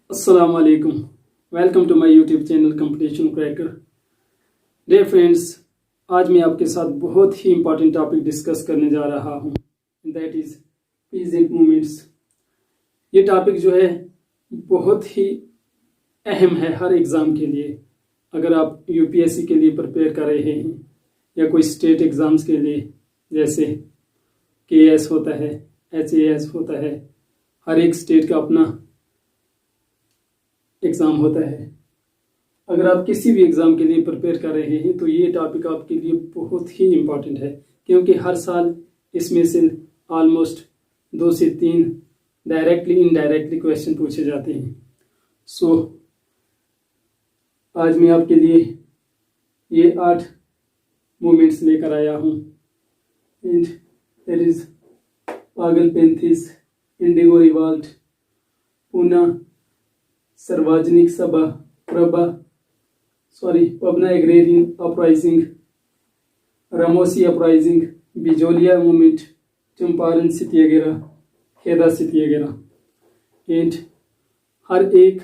अस्सलाम वालेकुम। Welcome to my YouTube channel competition cracker. Dear friends, आज मैं आपके साथ बहुत ही इंपॉर्टेंट टॉपिक डिस्कस करने जा रहा हूँ, दैट इज़ पीजेंट मूवमेंट्स। ये टॉपिक जो है बहुत ही अहम है हर एग्ज़ाम के लिए। अगर आप यूपीएससी के लिए प्रिपेयर कर रहे हैं या कोई स्टेट एग्ज़ाम्स के लिए, जैसे केएस होता है, एचएएस होता है, हर एक स्टेट का अपना एग्ज़ाम होता है। अगर आप किसी भी एग्ज़ाम के लिए प्रिपेयर कर रहे हैं तो ये टॉपिक आपके लिए बहुत ही इम्पॉर्टेंट है, क्योंकि हर साल इसमें से ऑलमोस्ट 2 से 3 डायरेक्टली इनडायरेक्टली क्वेश्चन पूछे जाते हैं। सो आज मैं आपके लिए ये 8 मूवमेंट्स लेकर आया हूँ। And there is Pagalpanthis, indigo revolt, Poona Sarvajanik Sabha Pabna agrarian uprising, Ramosi uprising, Bijolia movement, Champaran Satyagraha, Kheda Satyagraha. And हर एक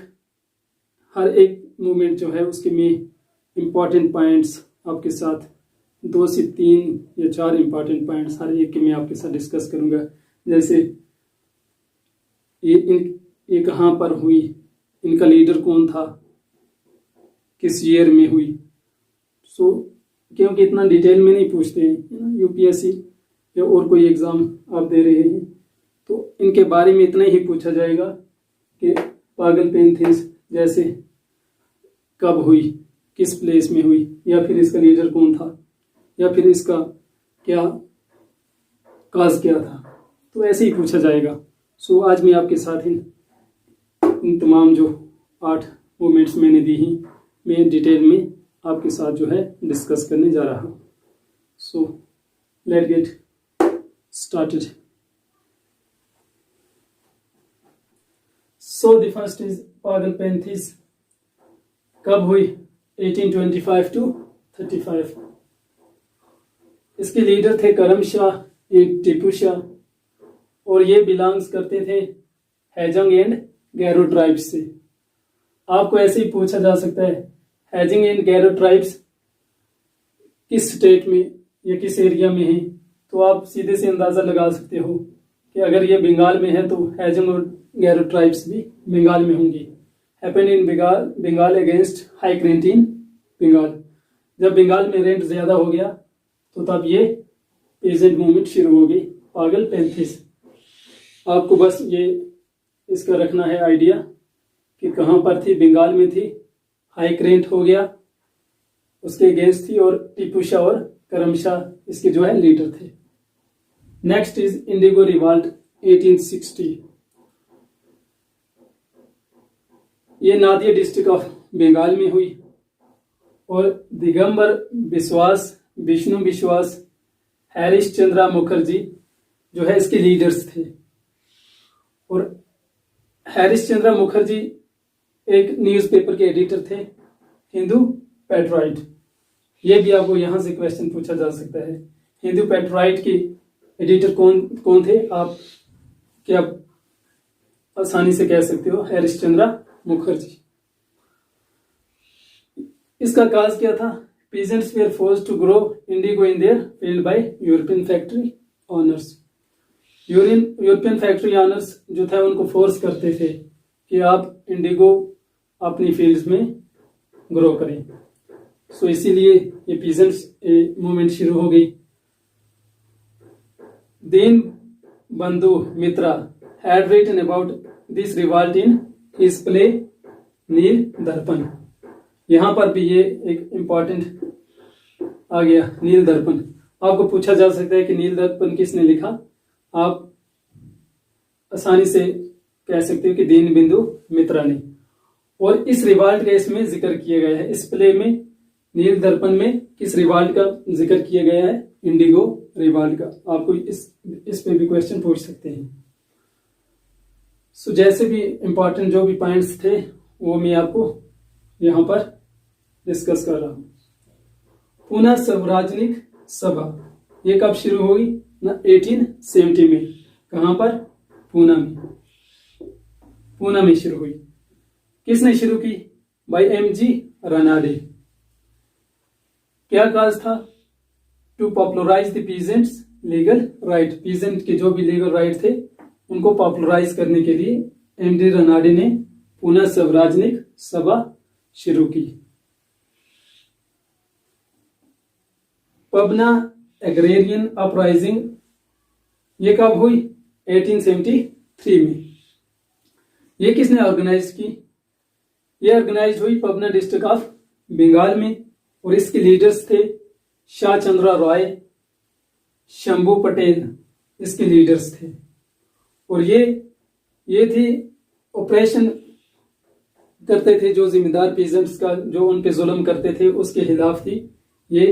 मूवमेंट जो है उसके में इम्पॉर्टेंट पॉइंट्स आपके साथ 2 से 3 या 4 इम्पॉर्टेंट पॉइंट्स हर एक के मैं आपके साथ डिस्कस करूंगा। जैसे ये कहाँ पर हुई, इनका लीडर कौन था, किस ईयर में हुई। क्योंकि इतना डिटेल में नहीं पूछते हैं यूपीएससी या और कोई एग्ज़ाम आप दे रहे हैं, तो इनके बारे में इतना ही पूछा जाएगा कि पागलपेंथिस जैसे कब हुई, किस प्लेस में हुई, या फिर इसका लीडर कौन था, या फिर इसका क्या काज क्या था, तो ऐसे ही पूछा जाएगा। आज मैं आपके साथ इन तमाम जो 8 मूवमेंट्स मैंने दी हैं, मैं डिटेल में आपके साथ जो है डिस्कस करने जा रहा हूँ। Let get started. The first is Pagalpanthis. कब हुई? 1825 to 35। इसके लीडर थे करम शाह, एक टीपू शाह, और ये बिलोंग्स करते थे हैजंग एंड गैरो ट्राइब्स से। आपको ऐसे ही पूछा जा सकता है हैजंग एंड गैरो ट्राइब्स किस स्टेट में या किस एरिया में है, तो आप सीधे से अंदाजा लगा सकते हो कि अगर ये बंगाल में है तो हैजंग और गैरो ट्राइब्स भी बंगाल में होंगी। Happened in Bengal against high rent in Bengal. जब बंगाल में रेंट ज्यादा हो गया तो तब ये पीजेंट मूवमेंट शुरू हो गई, पागलपेंथिस। आपको बस ये इसका रखना है आइडिया कि कहाँ पर थी, बंगाल में थी, हाई रेंट हो गया, उसके अगेंस्ट थी, और टीपू शाह और करम शाह इसके जो है लीडर थे। Next is Indigo revolt 1860। ये नादिया डिस्ट्रिक्ट ऑफ बंगाल में हुई, और दिगंबर विश्वास, विष्णु विश्वास, हरीश चंद्रा मुखर्जी जो है इसके लीडर्स थे। और हरीश चंद्रा मुखर्जी एक न्यूज़पेपर के एडिटर थे, हिंदू पैट्राइट। ये भी आपको यहाँ से क्वेश्चन पूछा जा सकता है, हिंदू पैट्राइट के एडिटर कौन थे, आप क्या आसानी से कह सकते हो, हरीश चंद्रा मुखर्जी। इसका काज क्या था? Peasants were forced to grow indigo in their field by European factory owners. European factory owners जो था उनको फोर्स करते थे कि आप इंडिगो अपनी फील्ड्स में ग्रो करें। इसीलिए ये पीजेंट्स मूवमेंट शुरू हो गई। Dinabandhu Mitra had written about this revolt in his play Nil Darpan. यहाँ पर भी ये एक इम्पॉर्टेंट आ गया, नील दर्पण। आपको पूछा जा सकता है कि नील दर्पण किसने लिखा, आप आसानी से कह सकते हो कि दीनबंधु मित्रा ने। और इस रिवॉल्ट का इसमें जिक्र किया गया है, इस प्ले में नील दर्पण में किस रिवॉल्ट का जिक्र किया गया है? इंडिगो रिवॉल्ट का। आपको इस पे भी क्वेश्चन पूछ सकते हैं। जैसे भी इंपॉर्टेंट जो भी पॉइंट्स थे वो मैं आपको यहाँ पर डिस्कस कर रहा हूँ। पूना सार्वजनिक सभा ये कब शुरू हुई? 1870 में। कहाँ पर? पूना में शुरू हुई। किसने शुरू की? By M G. रनाडे। क्या काज था? To popularise the peasants legal right. Peasant के जो भी लीगल राइट थे उनको पॉपुलराइज करने के लिए एम.डी. रनाडे ने पुनः सार्वजनिक सभा शुरू की। पबना एग्रेरियन अपराइजिंग ये कब हुई? 1873 में। ये किसने ऑर्गेनाइज की? ये ऑर्गेनाइज हुई पबना डिस्ट्रिक्ट ऑफ बंगाल में और इसके लीडर्स थे शाह चंद्रा रॉय, शंभू पटेल इसके लीडर्स थे। और ये थी ऑपरेशन करते थे जो जिम्मेदार पीजेंट्स का जो उन पे जुल्म करते थे उसके खिलाफ थी ये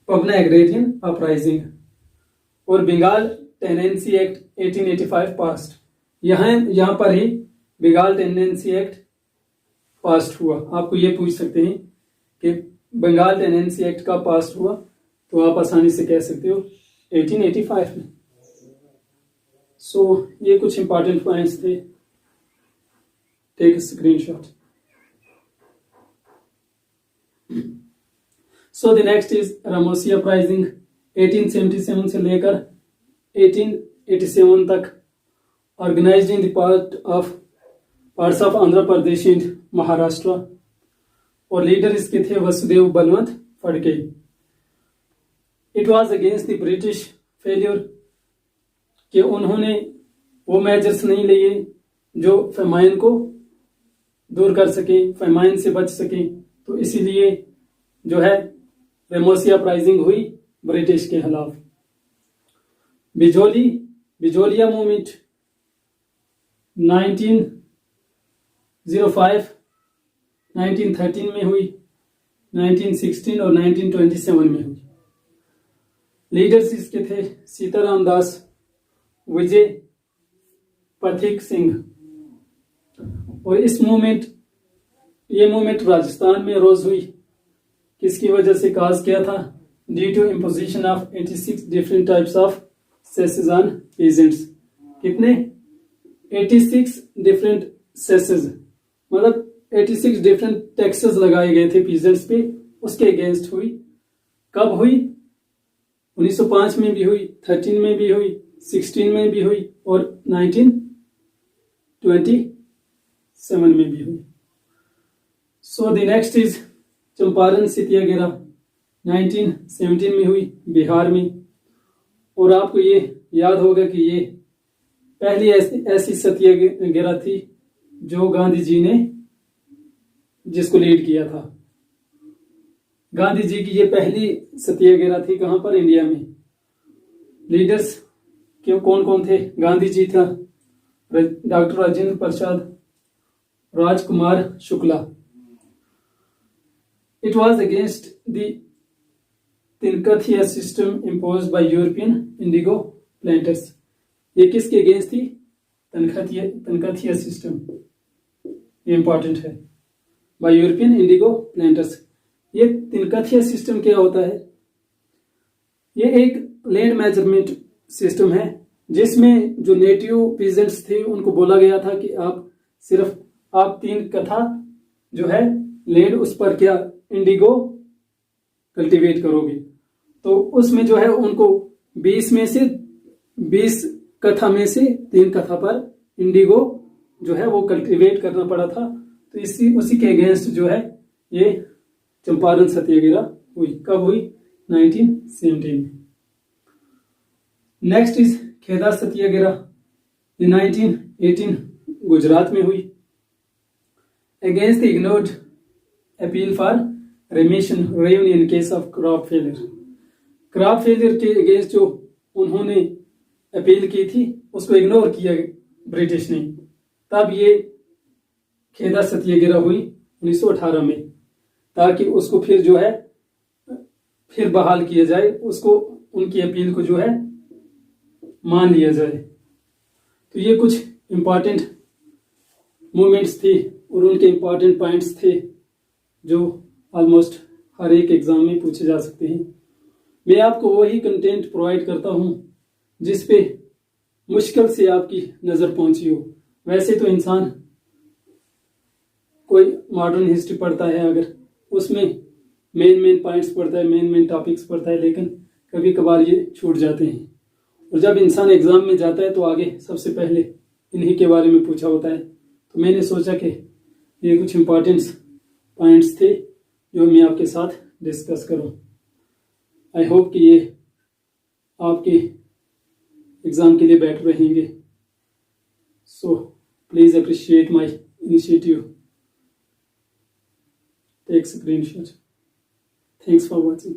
पबना एग्रेरियन अपराइजिंग। और बंगाल टेनेंसी एक्ट 1885 पास्ड। यहाँ पर ही बंगाल टेनेंसी एक्ट पास्ड हुआ। आपको ये पूछ सकते हैं कि बंगाल टेनेंसी एक्ट का पास हुआ, तो आप आसानी से कह सकते हो 1885 में। सो ये कुछ इंपॉर्टेंट पॉइंट्स थे। Take screenshot. So the next is Ramosi uprising 1877 से लेकर 1887 तक, organized in the parts of Andhra Pradesh and Maharashtra. और लीडर इसके थे Vasudev Balwant Phadke. It was against the British failure कि उन्होंने वो मेजर्स नहीं लिए जो फेमाइन को दूर कर सके, फेमाइन से बच सके। तो इसीलिए जो है रामोसी अपराइजिंग हुई ब्रिटिश के खिलाफ। बिजोलिया मूवमेंट 1905 1913 में हुई, 1916 और 1927 में हुई। लीडर्स इसके थे सीताराम दास, विजय पथिक सिंह। और ये मूवमेंट राजस्थान में रोज हुई। किसकी वजह से काज किया था? Due to imposition of 86 different types of cesses on peasants. कितने? 86 डिफरेंट सेसेस, मतलब 86 डिफरेंट टैक्सेस लगाए गए थे पीजेंट्स पे, उसके अगेंस्ट हुई। कब हुई? 1905 में भी हुई, 13 में भी हुई, 16 में भी हुई और 1927 में भी हुई। So the next is Champaran Satyagraha 1917 में हुई बिहार में। और आपको ये याद होगा कि ये पहली ऐसी सत्याग्रह थी जो गांधी जी ने जिसको लीड किया था। गांधी जी की ये पहली सत्याग्रह थी। कहां पर? इंडिया में। लीडर्स क्यों कौन कौन थे? गांधी जी था, doctor Rajendra Prasad, Rajkumar Shukla. It was against the tinkathia system imposed by European indigo planters. ये किसके अगेंस्ट थी? तिनकथिया सिस्टम, ये इंपॉर्टेंट है, बाय यूरोपियन इंडिगो प्लांटर्स। ये तिनकथिया सिस्टम क्या होता है? ये एक लैंड मेजरमेंट सिस्टम है जिसमें जो नेटिव पीजेंट्स थे उनको बोला गया था कि आप 3 कथा जो है लैंड उस पर क्या इंडिगो कल्टीवेट करोगे। तो उसमें जो है उनको 20 कथा में से 3 कथा पर इंडिगो जो है वो कल्टीवेट करना पड़ा था। तो उसी के अगेंस्ट जो है ये चंपारण सत्याग्रह हुई। कब हुई? 1917 में। नेक्स्ट इज खेदा सत्याग्रह 1918 गुजरात में हुई। Against the ignored appeal for revenue in case of crop failure के अगेंस्ट जो उन्होंने अपील की थी उसको इग्नोर किया ब्रिटिश ने। तब ये खेदा सत्याग्रह हुई 1918 में, ताकि उसको फिर जो है फिर बहाल किया जाए, उसको उनकी अपील को जो है मान लिया जाए। तो ये कुछ इंपॉर्टेंट मूवमेंट्स थी और उनके इंपॉर्टेंट पॉइंट्स थे जो ऑलमोस्ट हर एक एग्जाम में पूछे जा सकते हैं। मैं आपको वही कंटेंट प्रोवाइड करता हूं जिस पे मुश्किल से आपकी नज़र पहुंची हो। वैसे तो इंसान मॉडर्न हिस्ट्री पढ़ता है अगर, उसमें मेन पॉइंट्स पढ़ता है, मेन टॉपिक्स पढ़ता है, लेकिन कभी कभार ये छूट जाते हैं। और जब इंसान एग्जाम में जाता है तो आगे सबसे पहले इन्हीं के बारे में पूछा होता है। तो मैंने सोचा कि ये कुछ इम्पोर्टेंट्स पॉइंट्स थे जो मैं आपके साथ डिस्कस करूं। आई होप कि ये आपके एग्ज़ाम के लिए बेटर रहेंगे। So please appreciate my initiative, take screenshot. Thanks for watching.